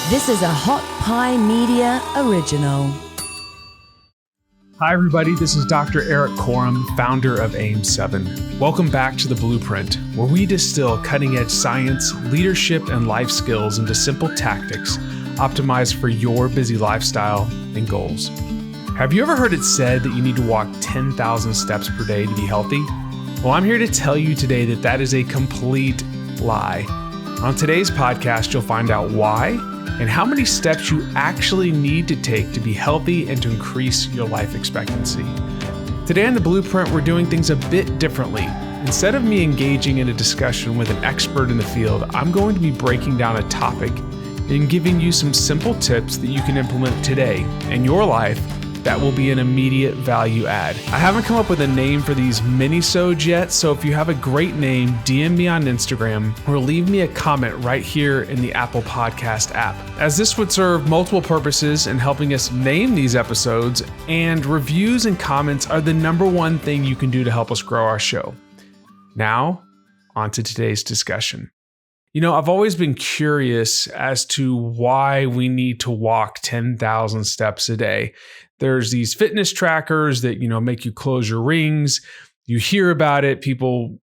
This is a Hot Pie Media original. Hi, everybody. This is Dr. Erik Korem, founder of AIM7. Welcome back to The Blueprint, where we distill cutting-edge science, leadership, and life skills into simple tactics optimized for your busy lifestyle and goals. Have you ever heard it said that you need to walk 10,000 steps per day to be healthy? Well, I'm here to tell you today that that is a complete lie. On today's podcast, you'll find out why and how many steps you actually need to take to be healthy and to increase your life expectancy. Today on The Blueprint, we're doing things a bit differently. Instead of me engaging in a discussion with an expert in the field, I'm going to be breaking down a topic and giving you some simple tips that you can implement today in your life that will be an immediate value add. I haven't come up with a name for these mini-sodes yet, so if you have a great name, DM me on Instagram or leave me a comment right here in the Apple Podcast app, as this would serve multiple purposes in helping us name these episodes, and reviews and comments are the number one thing you can do to help us grow our show. Now, on to today's discussion. You know, I've always been curious as to why we need to walk 10,000 steps a day. There's these fitness trackers that, make you close your rings. You hear about it, people,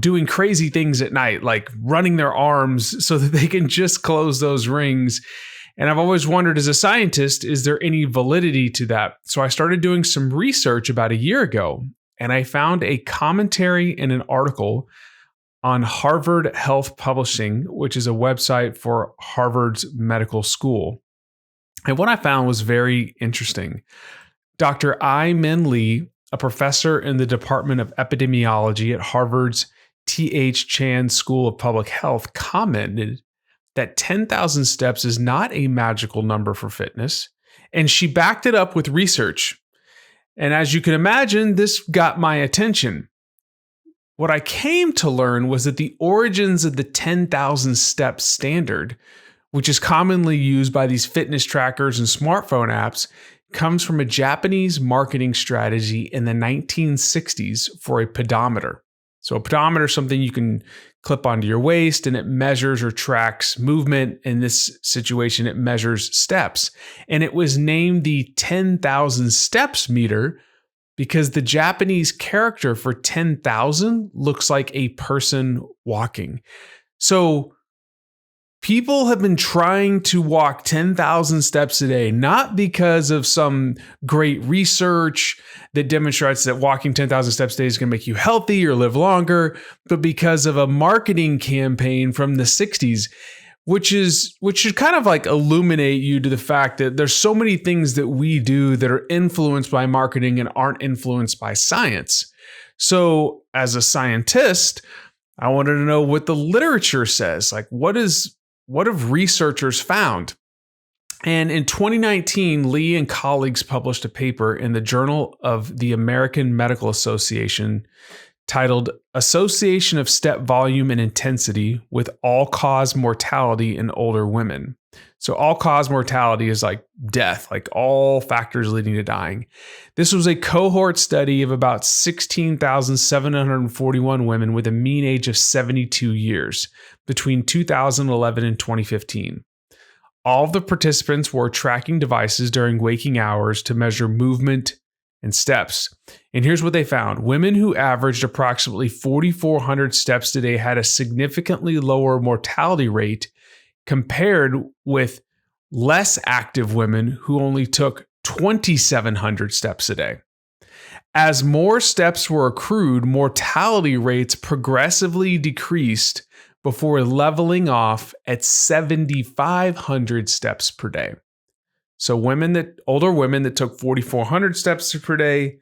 doing crazy things at night, like running their arms so that they can just close those rings. And I've always wondered, as a scientist, is there any validity to that? So I started doing some research about a year ago, and I found a commentary in an article on Harvard Health Publishing, which is a website for Harvard's medical school. And what I found was very interesting. Dr. I-Min Lee, a professor in the Department of Epidemiology at Harvard's T.H. Chan School of Public Health, commented that 10,000 steps is not a magical number for fitness, and she backed it up with research. And as you can imagine, this got my attention. What I came to learn was that the origins of the 10,000 step standard, which is commonly used by these fitness trackers and smartphone apps, comes from a Japanese marketing strategy in the 1960s for a pedometer. So a pedometer is something you can clip onto your waist, and it measures or tracks movement. In this situation, it measures steps. And it was named the 10,000 steps meter because the Japanese character for 10,000 looks like a person walking. So people have been trying to walk 10,000 steps a day, not because of some great research that demonstrates that walking 10,000 steps a day is going to make you healthy or live longer, but because of a marketing campaign from the 60s, which should kind of like illuminate you to the fact that there's so many things that we do that are influenced by marketing and aren't influenced by science. So as a scientist, I wanted to know what the literature says. Like, what have researchers found? And in 2019, Lee and colleagues published a paper in the Journal of the American Medical Association titled Association of Step Volume and Intensity with All-Cause Mortality in Older Women. So all-cause mortality is like death, like all factors leading to dying. This was a cohort study of about 16,741 women with a mean age of 72 years between 2011 and 2015. All of the participants wore tracking devices during waking hours to measure movement and steps. And here's what they found. Women who averaged approximately 4,400 steps a day had a significantly lower mortality rate compared with less active women who only took 2,700 steps a day. As more steps were accrued, mortality rates progressively decreased before leveling off at 7,500 steps per day. So older women that took 4,400 steps per day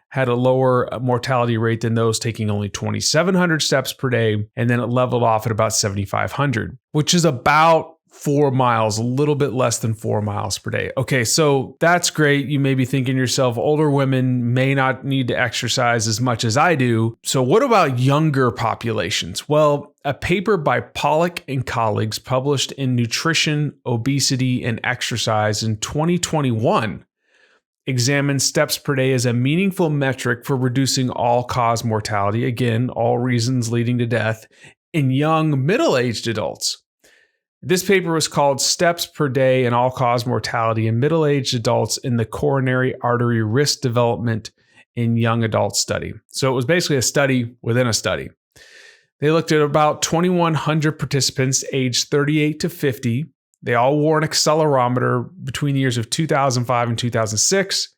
had a lower mortality rate than those taking only 2,700 steps per day. And then it leveled off at about 7,500, which is about 4 miles, a little bit less than 4 miles per day. Okay, so that's great. You may be thinking to yourself, older women may not need to exercise as much as I do. So what about younger populations? Well, a paper by Pollock and colleagues published in Nutrition, Obesity, and Exercise in 2021 examined steps per day as a meaningful metric for reducing all-cause mortality, again, all reasons leading to death, in young middle-aged adults. This paper was called Steps Per Day and All-Cause Mortality in Middle-Aged Adults in the Coronary Artery Risk Development in Young Adults Study. So it was basically a study within a study. They looked at about 2,100 participants aged 38 to 50. They all wore an accelerometer between the years of 2005 and 2006.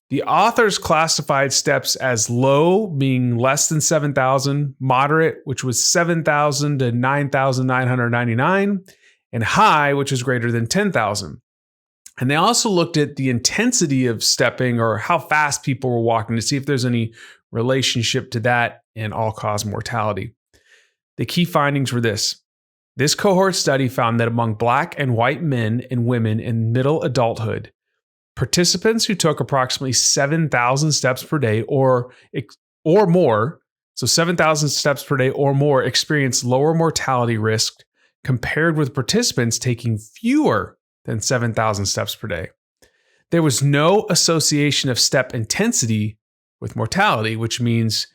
The authors classified steps as low, being less than 7,000, moderate, which was 7,000 to 9,999, and high, which was greater than 10,000. And they also looked at the intensity of stepping, or how fast people were walking, to see if there's any relationship to that and all-cause mortality. The key findings were this. This cohort study found that among Black and white men and women in middle adulthood, participants who took approximately 7,000 steps per day or more, so 7,000 steps per day or more, experienced lower mortality risk compared with participants taking fewer than 7,000 steps per day. There was no association of step intensity with mortality, which means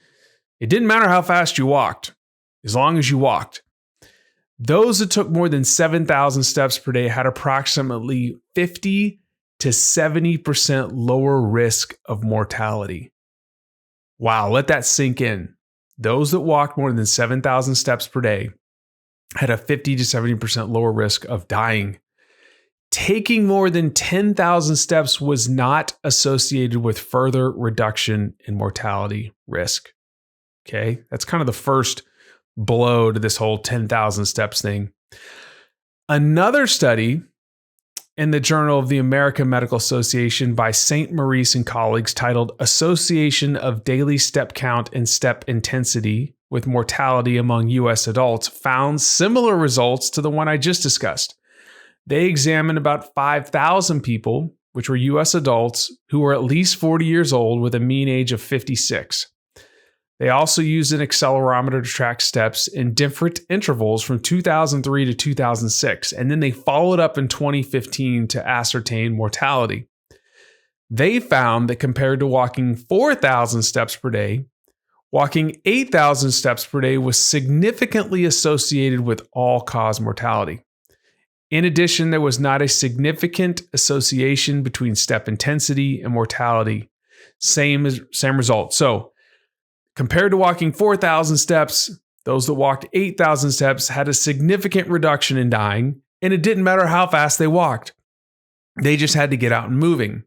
it didn't matter how fast you walked, as long as you walked. Those that took more than 7,000 steps per day had approximately 50 to 70% lower risk of mortality. Wow, let that sink in. Those that walked more than 7,000 steps per day had a 50 to 70% lower risk of dying. Taking more than 10,000 steps was not associated with further reduction in mortality risk. Okay, that's kind of the first blow to this whole 10,000 steps thing. Another study in the Journal of the American Medical Association by St. Maurice and colleagues, titled Association of Daily Step Count and Step Intensity with Mortality Among U.S. Adults, found similar results to the one I just discussed. They examined about 5,000 people, which were U.S. adults, who were at least 40 years old with a mean age of 56. They also used an accelerometer to track steps in different intervals from 2003 to 2006, and then they followed up in 2015 to ascertain mortality. They found that compared to walking 4,000 steps per day, walking 8,000 steps per day was significantly associated with all-cause mortality. In addition, there was not a significant association between step intensity and mortality. Same result. So, compared to walking 4,000 steps, those that walked 8,000 steps had a significant reduction in dying, and it didn't matter how fast they walked. They just had to get out and moving.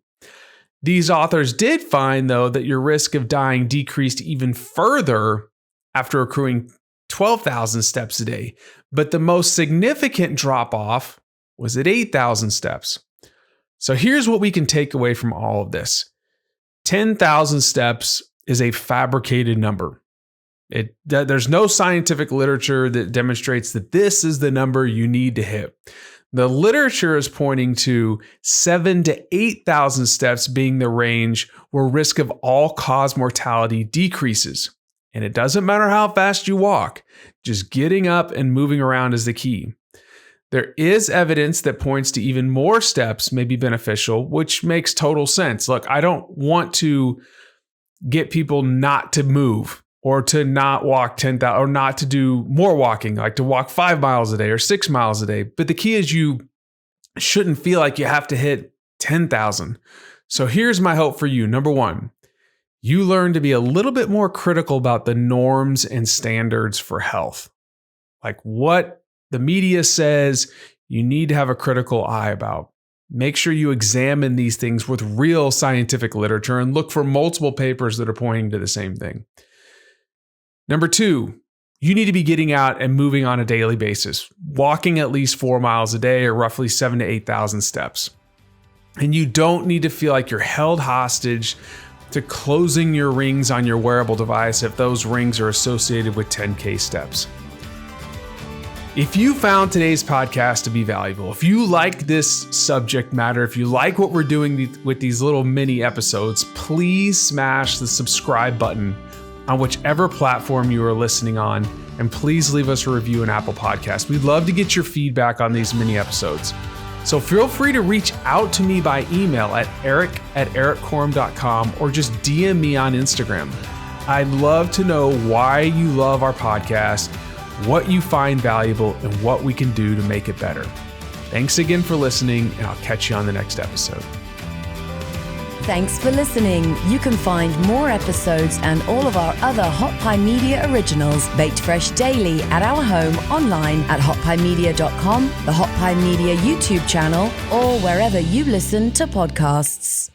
These authors did find, though, that your risk of dying decreased even further after accruing 12,000 steps a day, but the most significant drop-off was at 8,000 steps. So here's what we can take away from all of this. 10,000 steps is a fabricated number. There's no scientific literature that demonstrates that this is the number you need to hit. The literature is pointing to 7,000 to 8,000 steps being the range where risk of all-cause mortality decreases. And it doesn't matter how fast you walk, just getting up and moving around is the key. There is evidence that points to even more steps may be beneficial, which makes total sense. Look, I don't want to get people not to move or to not walk 10,000 or not to do more walking, like to walk 5 miles a day or 6 miles a day. But the key is you shouldn't feel like you have to hit 10,000. So here's my hope for you. Number one, you learn to be a little bit more critical about the norms and standards for health. Like what the media says you need to have a critical eye about. Make sure you examine these things with real scientific literature and look for multiple papers that are pointing to the same thing. Number two, you need to be getting out and moving on a daily basis, walking at least 4 miles a day or roughly 7,000 to 8,000 steps. And you don't need to feel like you're held hostage to closing your rings on your wearable device if those rings are associated with 10K steps. If you found today's podcast to be valuable, if you like this subject matter, if you like what we're doing with these little mini episodes, please smash the subscribe button on whichever platform you are listening on, and please leave us a review in Apple Podcasts. We'd love to get your feedback on these mini episodes. So feel free to reach out to me by email at eric@erikkorem.com or just DM me on Instagram. I'd love to know why you love our podcast, what you find valuable, and what we can do to make it better. Thanks again for listening, and I'll catch you on the next episode. Thanks for listening. You can find more episodes and all of our other Hot Pie Media originals baked fresh daily at our home online at hotpiemedia.com, the Hot Pie Media YouTube channel, or wherever you listen to podcasts.